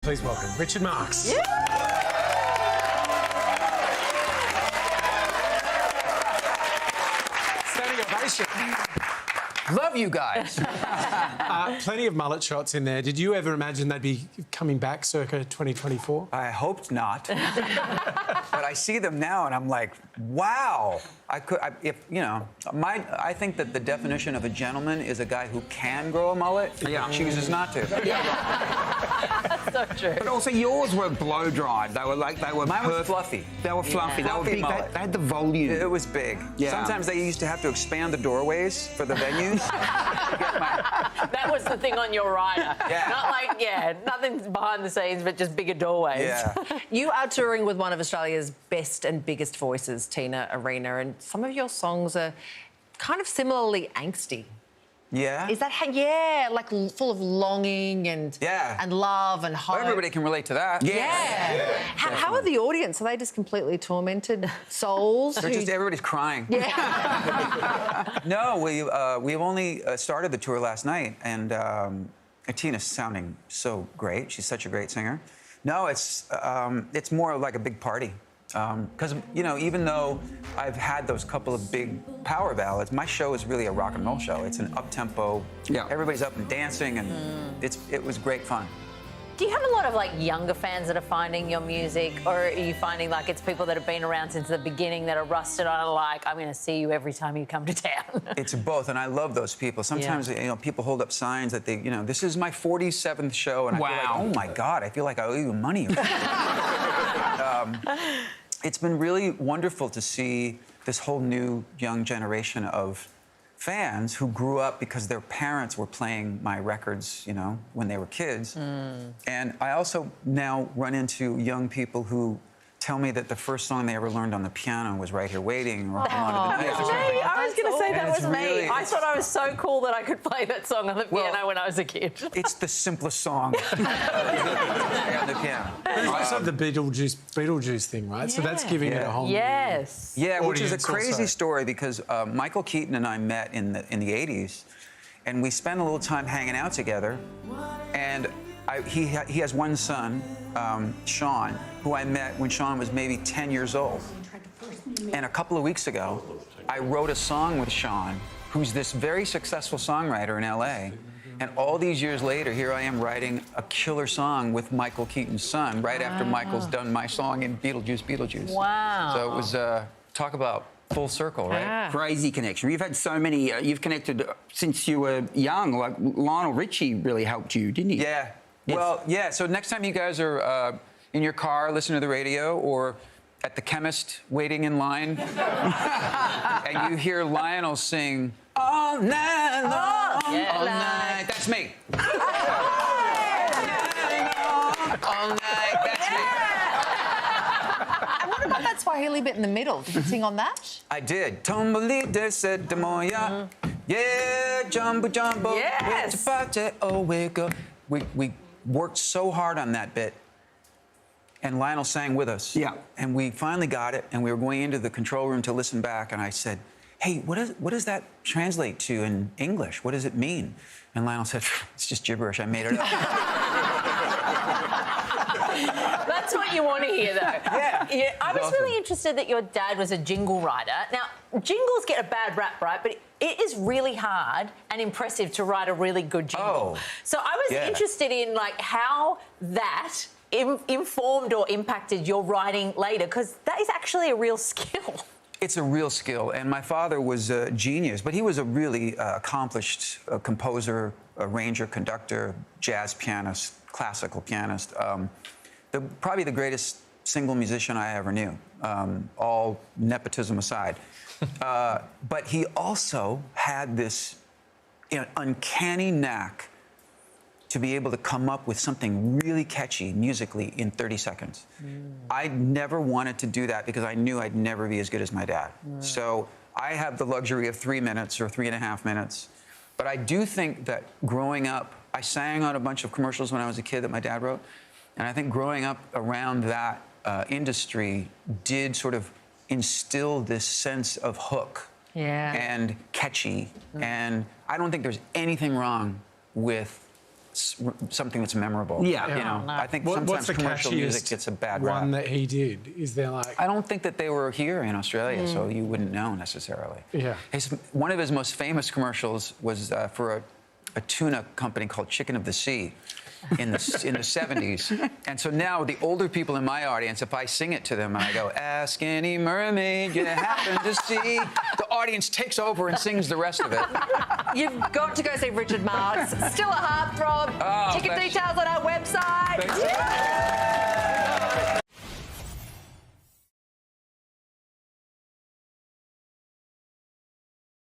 Please welcome Richard Marx. Yeah. Standing ovation. Love you guys. Plenty of mullet shots in there. Did you ever imagine they'd be coming back circa 2024? I hoped not. But I see them now and I'm like, wow. I think that the definition of a gentleman is a guy who can grow a mullet, chooses not to. That's so true. But also yours were blow dried. They were Mine was fluffy. They were fluffy. They were Fluffy big. mullet. They had the volume. It was big. Yeah. Sometimes they used to have to expand the doorways for the venues. That was the thing on your rider. Yeah. Not like, nothing behind the scenes, but just bigger doorways. Yeah. You are touring with one of Australia's best and biggest voices, Tina Arena, and some of your songs are kind of similarly angsty. Yeah. Is that like full of longing and love and hope? Well, everybody can relate to that. Yeah. How are the audience? Are they just completely tormented souls? They're just everybody's crying. Yeah. No, we've only started the tour last night, and Tina's sounding so great. She's such a great singer. No, it's more like a big party. Because, even though I've had those couple of big power ballads, my show is really a rock and roll show. It's an up-tempo, everybody's up and dancing, and it was great fun. Do you have a lot of, younger fans that are finding your music, or are you finding, it's people that have been around since the beginning that are rusted on, I'm going to see you every time you come to town? It's both, and I love those people. Sometimes, people hold up signs that this is my 47th show, and I feel like, oh, my God, I feel like I owe you money. It's been really wonderful to see this whole new young generation of fans who grew up because their parents were playing my records, when they were kids. And I also now run into young people who tell me that the first song they ever learned on the piano was Right Here Waiting, or I was going to say that was me. Really, I thought I was so cool that I could play that song on the piano when I was a kid. It's the simplest song on the piano. There's also the Beetlejuice thing, right? So that's giving it a whole Yes. Yeah, which is a audience crazy also. story because Michael Keaton and I met in the 80s, and we spent a little time hanging out together, and he has one son, Sean, who I met when Sean was maybe 10 years old. And a couple of weeks ago, I wrote a song with Sean, who's this very successful songwriter in LA. And all these years later, here I am writing a killer song with Michael Keaton's son, right after Michael's done my song in Beetlejuice. Wow. So it was, talk about full circle, right? Yeah. Crazy connection. You've had so many. You've connected since you were young. Like Lionel Richie really helped you, didn't he? Yeah. Yes. Well, yeah. So next time you guys are in your car listening to the radio, or at the chemist waiting in line, and you hear Lionel sing "All Night Long," all night. That's me. All night. That's me. And what about that Swahili bit in the middle? Did you sing on that? I did. Tombolite said the moya. Yeah, jumbo jumbo. Yes. Oh, wake up. We worked so hard on that bit. And Lionel sang with us. Yeah. And we finally got it, and we were going into the control room to listen back, and I said, hey, what does that translate to in English? What does it mean? And Lionel said, it's just gibberish. I made it up. That's what you want to hear, though. Yeah. I was Awesome. really interested that your dad was a jingle writer. Now, jingles get a bad rap, right? But it is really hard and impressive to write a really good jingle. Oh. So I was interested in, how that informed or impacted your writing later, because that is actually a real skill. It's a real skill, and my father was a genius, but he was a really accomplished composer, arranger, conductor, jazz pianist, classical pianist. Probably the greatest single musician I ever knew, all nepotism aside. But he also had this uncanny knack to be able to come up with something really catchy musically in 30 seconds. I never wanted to do that because I knew I'd never be as good as my dad. So I have the luxury of 3 minutes or 3.5 minutes. But I do think that growing up, I sang on a bunch of commercials when I was a kid that my dad wrote. And I think growing up around that industry did sort of instill this sense of hook and catchy. And I don't think there's anything wrong with something that's memorable. Yeah. You know, no. I think What's sometimes the commercial music catchiest gets a bad one rap. that he did? Is there like... I don't think that they were here in Australia, so you wouldn't know necessarily. Yeah. One of his most famous commercials was for a tuna company called Chicken of the Sea in the 70s. And so now the older people in my audience, if I sing it to them and I go, ask any mermaid you happen to see, the audience takes over and sings the rest of it. You've got to go see Richard Marx. Still a heartthrob. Oh, Ticket thanks. details on our website. Thanks.